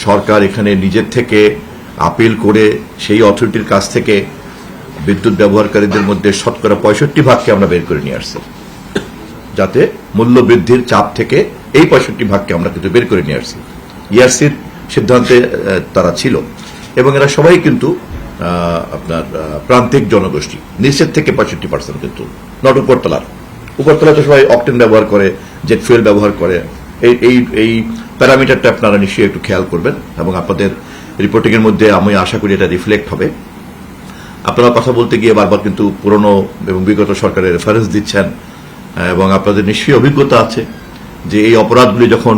সরকার এখানে নিজের থেকে আপিল করে সেই অথরিটির কাছ থেকে বিদ্যুৎ ব্যবহারকারীদের মধ্যে শতকরা 65% আমরা বের করে নিয়ে আসছি, যাতে মূল্য বৃদ্ধির চাপ থেকে এই 65% আমরা কিন্তু বের করে নিয়ে আসছি। ইআরসির সিদ্ধান্তে তারা ছিল, এবং এরা সবাই কিন্তু আপনার প্রান্তিক জনগোষ্ঠী, নিচের থেকে 65% কিন্তু, নট উপরতলায় তো সবাই অকটেন ব্যবহার করে, জেট ফুয়েল ব্যবহার করে। এই প্যারামিটারটা আপনারা নিশ্চয়ই একটু খেয়াল করবেন, এবং আপনাদের রিপোর্টিং এর মধ্যে আমি আশা করি এটা রিফ্লেক্ট হবে। আপনারা কথা বলতে গিয়ে বারবার কিন্তু পুরনো এবং বিগত সরকারের রেফারেন্স দিচ্ছেন, এবং আপনাদের নিশ্চয়ই অভিজ্ঞতা আছে যে এই অপরাধগুলি যখন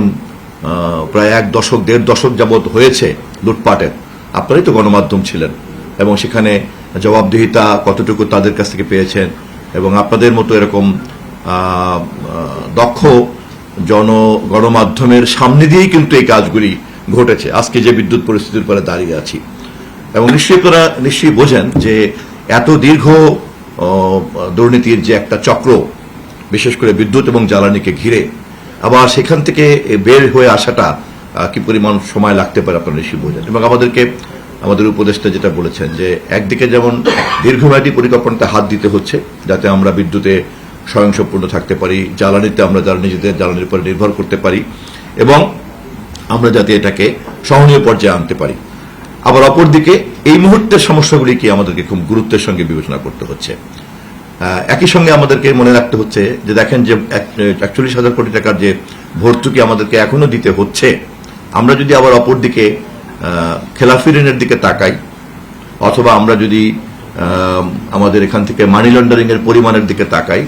প্রায় 1.5 দশক যাবৎ হয়েছে লুটপাটের, আপনারাই তো গণমাধ্যম ছিলেন, এবং সেখানে জবাবদিহিতা কতটুকু তাদের কাছ থেকে পেয়েছেন, এবং আপনাদের মতো এরকম দক্ষ গণমাধ্যমের সামনে দিয়েই কিন্তু এই কাজগুলি ঘটেছে। আজকে যে বিদ্যুৎ পরিস্থিতির উপরে দাঁড়িয়ে আছি, এবং নিশ্চয়ই বোঝেন যে এত দীর্ঘ দুর্নীতির যে একটা চক্র, বিশেষ করে বিদ্যুৎ এবং জ্বালানিকে ঘিরে, আবার সেখান থেকে বের হয়ে আসাটা কি পরিমাণ সময় লাগতে পারে আপনারা নিশ্চয়ই বোঝেন। এবং আমাদের উপদেষ্টা যেটা বলেছেন যে একদিকে যেমন দীর্ঘমেয়াদী পরিকল্পনাতে হাত দিতে হচ্ছে যাতে আমরা বিদ্যুতে স্বয়ংসম্পূর্ণ থাকতে পারি, জ্বালানিতে আমরা নিজেদের জ্বালানির উপর নির্ভর করতে পারি, এবং আমরা যাতে এটাকে সহনীয় পর্যায়ে আনতে পারি। আবার অপরদিকে এই মুহূর্তের সমস্যাগুলিকে আমাদেরকে খুব গুরুত্বের সঙ্গে বিবেচনা করতে হচ্ছে। একই সঙ্গে আমাদেরকে মনে রাখতে হচ্ছে যে দেখেন যে 41,000 কোটি টাকার যে ভর্তুকি আমাদেরকে এখনো দিতে হচ্ছে, আমরা যদি আবার অপরদিকে খেলাফি ঋণের দিকে তাকাই, অথবা আমরা যদি আমাদের এখান থেকে মানি লন্ডারিং এর পরিমাণের দিকে তাকাই,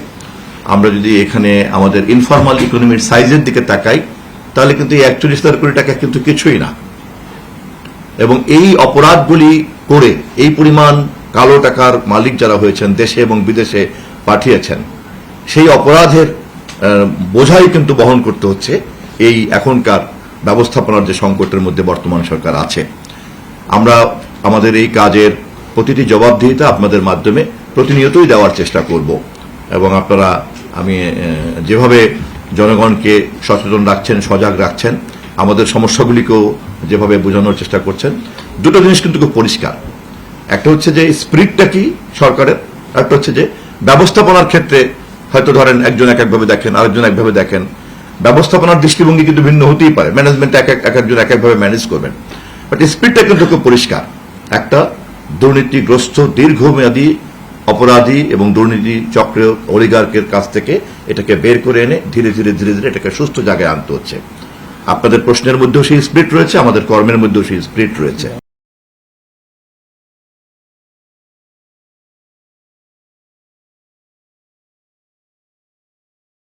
আমরা যদি এখানে আমাদের ইনফরমাল ইকোনমির সাইজের দিকে তাকাই, তাহলে কিন্তু এই 41,000 কোটি টাকা কিন্তু কিছুই না। এবং এই অপরাধগুলি করে এই পরিমাণ কালো টাকার মালিক যারা হয়েছেন, দেশে এবং বিদেশে পাঠিয়েছেন, সেই অপরাধের বোঝাই কিন্তু বহন করতে হচ্ছে এই এখনকার ব্যবস্থাপনার যে সংকটের মধ্যে বর্তমান সরকার আছে। আমরা আমাদের এই কাজের প্রতিটি জবাবদিহিতা আপনাদের মাধ্যমে প্রতিনিয়তই দেওয়ার চেষ্টা করব, এবং আপনারা আমি যেভাবে জনগণকে সচেতন রাখছেন, সজাগ রাখছেন, আমাদের সমস্যাগুলিকেও যেভাবে বোঝানোর চেষ্টা করছেন, দুটো জিনিস কিন্তু খুব পরিষ্কার। একটা হচ্ছে যে স্পিরিটটা কি সরকারের, একটা হচ্ছে যে ব্যবস্থাপনার ক্ষেত্রে হয়তো ধরেন একজন এক একভাবে দেখেন, আরেকজন একভাবে দেখেন, ব্যবস্থাপনার দৃষ্টিভঙ্গি কিন্তু ভিন্ন হতেই পারে, ম্যানেজমেন্ট এক একজন এক একভাবে ম্যানেজ করবেন, বাট স্পিরিটটা কিন্তু খুব পরিষ্কার। একটা দুর্নীতিগ্রস্ত দীর্ঘমেয়াদী অপরাধী এবং দুর্নীতি চক্রের অলিগার্কের কাছ থেকে এটাকে বের করে এনে ধীরে ধীরে এটাকে সুস্থ জায়গায় আনতে হচ্ছে। আপনাদের প্রশ্নের মধ্যেও সেই স্পিরিট রয়েছে, আমাদের কর্মের মধ্যেও সেই স্পিরিট রয়েছে।